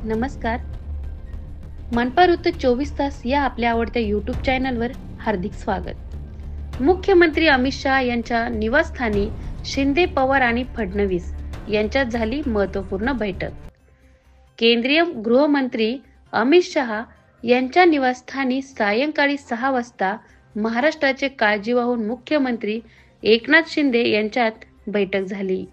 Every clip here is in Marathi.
नमस्कार. मनपा वृत्त 24 तास या आपल्या आवडत्या YouTube चॅनलवर हार्दिक स्वागत. मुख्यमंत्री अमित शहा यांच्या निवासस्थानी शिंदे, पवार आणि फडणवीस यांच्यात झाली महत्त्वपूर्ण बैठक. केंद्रीय गृहमंत्री अमित शहा यांच्या निवासस्थानी सायंकाळी 6 वाजता महाराष्ट्राचे काळजीवाहू मुख्यमंत्री एकनाथ शिंदे यांच्यात बैठक झाली.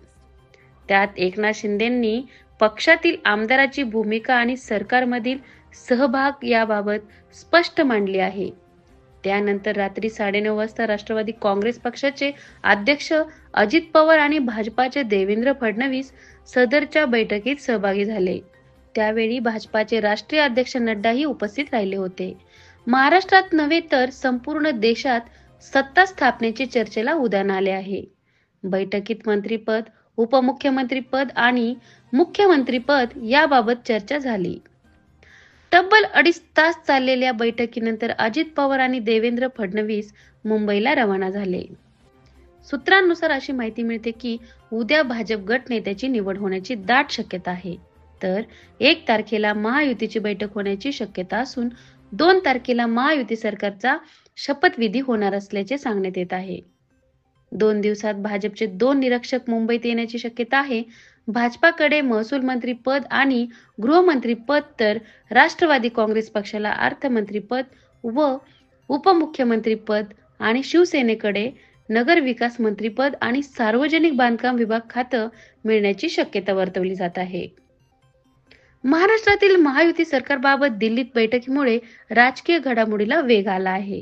त्यात एकनाथ शिंदेंनी पक्षातील आमदाराची भूमिका आणि सरकारमधील सहभाग याबाबत स्पष्ट मांडले आहे. त्यानंतर रात्री 9:30 वाजता राष्ट्रवादी काँग्रेस पक्षाचे अध्यक्ष अजित पवार आणि भाजपाचे देवेंद्र फडणवीस सदरच्या बैठकीत सहभागी झाले. त्यावेळी भाजपाचे राष्ट्रीय अध्यक्ष नड्डाही उपस्थित राहिले होते. महाराष्ट्रात नव्हे तर संपूर्ण देशात सत्ता स्थापनेची चर्चेला उधाण आले आहे. बैठकीत मंत्रीपद, उपमुख्यमंत्रीपद आणि मुख्यमंत्रीपद याबाबत चर्चा झाली. तब्बल 2.5 तास चाललेल्या बैठकीनंतर अजित पवार आणि देवेंद्र फडणवीस मुंबईला रवाना झाले. सूत्रांनुसार अशी माहिती मिळते की उद्या भाजप गट नेत्याची निवड होण्याची दाट शक्यता आहे. तर 1 तारखेला महायुतीची बैठक होण्याची शक्यता असून 2 तारखेला महायुती सरकारचा शपथविधी होणार असल्याचे सांगण्यात येत आहे. 2 दिवसात भाजपचे 2 निरीक्षक मुंबईत येण्याची शक्यता आहे. भाजपाकडे महसूल मंत्री पद आणि गृहमंत्री पद तर राष्ट्रवादी काँग्रेस पक्षाला अर्थमंत्रीपद व उपमुख्यमंत्री पद आणि शिवसेनेकडे नगर विकास मंत्रीपद आणि सार्वजनिक बांधकाम विभाग खातं मिळण्याची शक्यता वर्तवली जात आहे. महाराष्ट्रातील महायुती सरकारबाबत दिल्लीत बैठकीमुळे राजकीय घडामोडीला वेग आला आहे.